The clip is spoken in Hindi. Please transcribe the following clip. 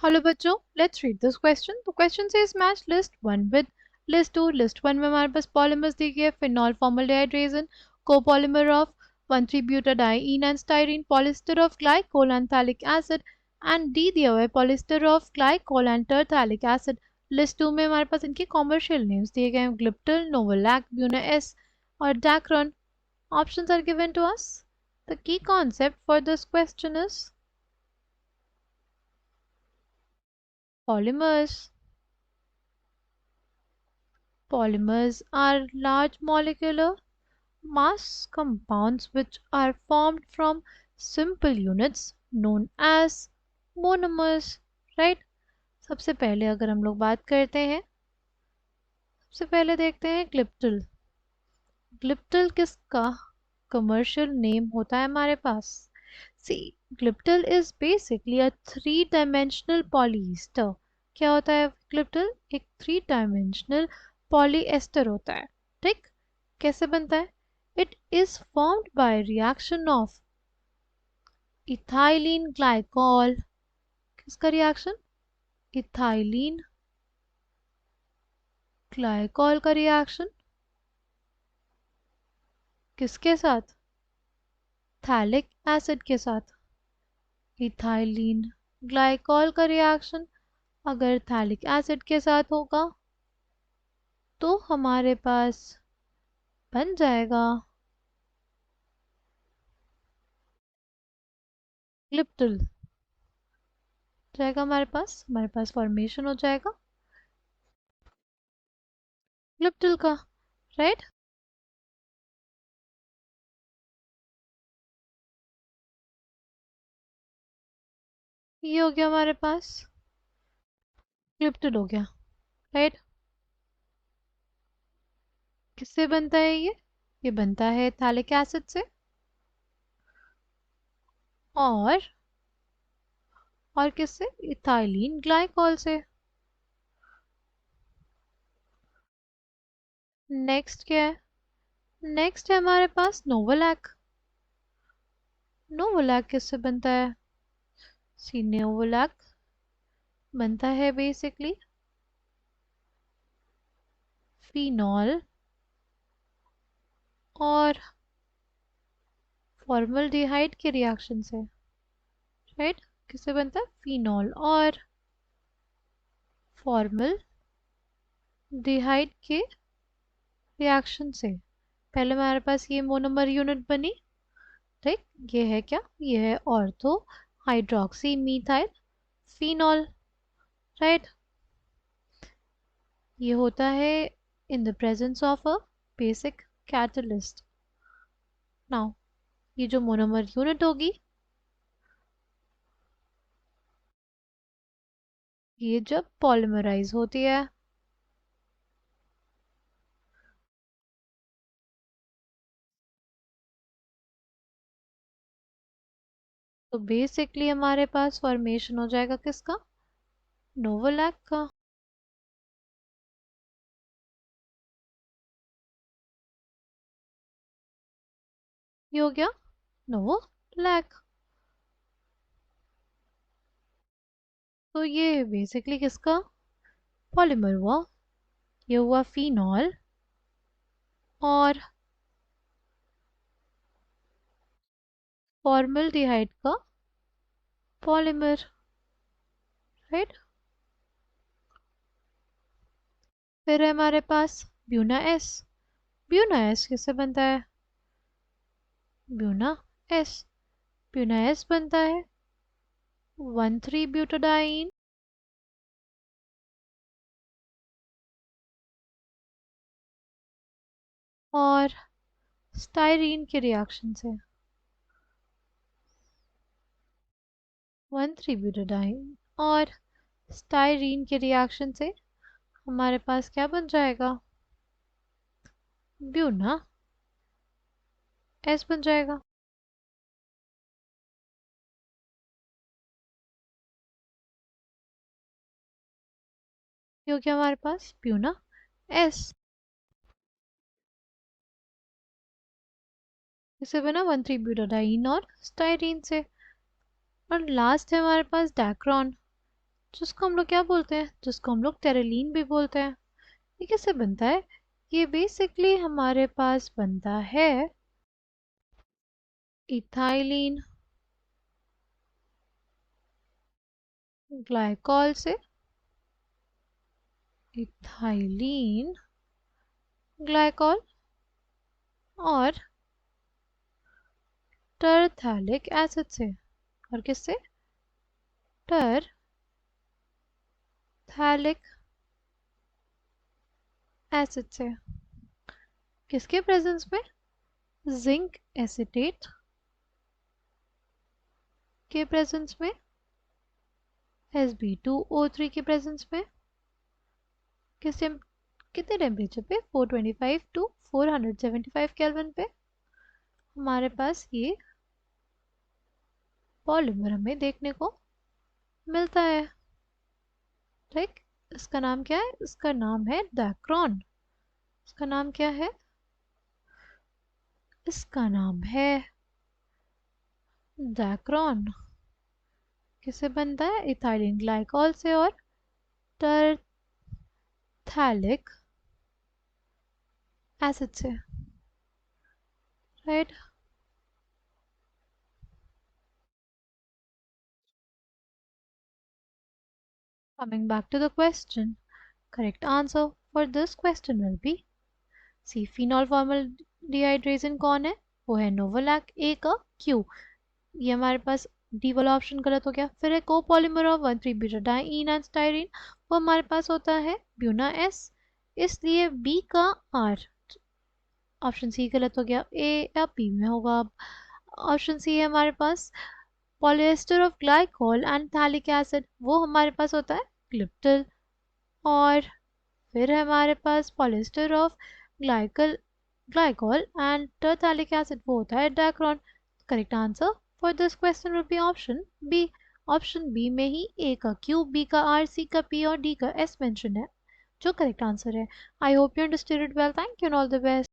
हेलो बच्चों, लेट्स रीड दिस क्वेश्चन। तो question says match list 1 with list 2। List 1 में हमारे पास पॉलीमर्स दी गई है, phenol formaldehyde resin, copolymer of 1,3-butadiene and styrene, polyester of glycol and phthalic acid, and D दिया हुआ है polyester of glycol and terephthalic acid. List 2 में हमारे पास इनके कॉमर्शियल नेम्स दिए गए हैं, ग्लिप्टल, नोवोलैक, ब्यूना एस और dacron. Options are given to us. The key concept for this question is polymers. Polymers are large molecular mass compounds which are formed from simple units known as monomers. Right? सबसे पहले अगर हम लोग बात करते हैं, सबसे पहले देखते हैं ग्लिप्टल। ग्लिप्टल किसका कमर्शियल नेम होता है हमारे पास? C, glyptal is basically a 3 dimensional polyester. क्या होता है ग्लिप्टल? एक 3 डायमेंशनल पॉलीएस्टर होता है। ठीक, कैसे बनता है? It is formed by reaction of ethylene glycol. किसका रिएक्शन? इथाइलिन ग्लाइकॉल का रिएक्शन किसके साथ? थैलिक एसिड के साथ। इथाइलिन ग्लाइकॉल का रिएक्शन अगर थैलिक एसिड के साथ होगा तो हमारे पास बन जाएगा ग्लिप्टल। जाएगा हमारे पास फॉर्मेशन हो जाएगा ग्लिप्टल का। राइट, ये हो गया हमारे पास ग्लिप्टल हो गया। राइट, किससे बनता है ये बनता है थैलिक एसिड से और किससे? इथाइलिन ग्लाइकॉल से। नेक्स्ट क्या है? नेक्स्ट है हमारे पास नोवोलैक। नोवोलैक किससे बनता है? सी, नोवोलैक बनता है बेसिकली फिनॉल और फॉर्मल्डिहाइड के रिएक्शन से। राइट, किससे बनता है? फिनॉल और फॉर्मल्डिहाइड के रिएक्शन से। पहले हमारे पास ये मोनोमर यूनिट बनी। ठीक, ये है क्या? ये है ortho hydroxy methyl phenol. Right, ये होता है in the presence of a basic catalyst. Now ये जो मोनोमर यूनिट होगी ये जब पॉलीमराइज होती है तो बेसिकली हमारे पास फॉर्मेशन हो जाएगा किसका? नोवोलैक का। ये हो गया नोवोलैक। तो ये बेसिकली किसका पॉलीमर हुआ? ये हुआ फिनॉल और फॉर्मल्डिहाइड का पॉलीमर। राइट, फिर है हमारे पास ब्यूना एस। ब्यूना एस किससे बनता है? ब्यूना एस ब्यूना एस बनता है 1,3-butadiene और स्टाइरीन के रिएक्शन से। 1,3-butadiene और स्टाइरीन के रिएक्शन से हमारे पास क्या बन जाएगा? ब्यूना एस बन जाएगा। ये हो गया हमारे पास ब्यूना एस। इसे बना 1,3-butadiene और स्टाइरीन से। और लास्ट है हमारे पास डैक्रॉन। जिसको हम लोग क्या बोलते हैं, जिसको हम लोग टेरेलीन भी बोलते हैं। ये कैसे बनता है? ये बेसिकली हमारे पास बनता है इथाइलिन ग्लाइकॉल से। इथाइलिन ग्लाइकॉल और टरथैलिक एसिड से। और किससे? टरथैलिक एसिड से। किसके प्रेजेंस में? जिंक एसिटेट के प्रेजेंस में, Sb2O3 के प्रेजेंस में। किस कितने टेम्परेचर पे? 425 टू 475 केल्विन पे हमारे पास ये पॉलीमर हमें देखने को मिलता है। ठीक, इसका नाम क्या है? इसका नाम है डायक्रॉन। इसका नाम क्या है? इसका नाम है डायक्रॉन। किससे बनता है? इथाइलिन ग्लाइकॉल से और टरथैलिक एसिड से। Right. Coming back to the question, correct answer for this question will be C. phenol formaldehyde कौन है? वो है नोवोलैक ए का क्यू। ये हमारे पास डी वाला ऑप्शन गलत हो गया। फिर है copolymer of 1,3 Betadine and styrene, वो हमारे पास होता है ब्यूना एस, इसलिए बी का आर। ऑप्शन सी गलत हो गया, ए या बी में होगा अब। ऑप्शन सी है हमारे पास polyester of glycol and phthalic acid, वो हमारे पास होता है ग्लिप्टल। और फिर है हमारे पास polyester of glycol and terephthalic acid, वो होता है Dacron. Correct answer for this question will be option B. Option B में ही ए का क्यू, बी का आर, सी का पी और डी का एस मेंशन है, जो करेक्ट आंसर है। I hope you understood it well. Thank you and all the best.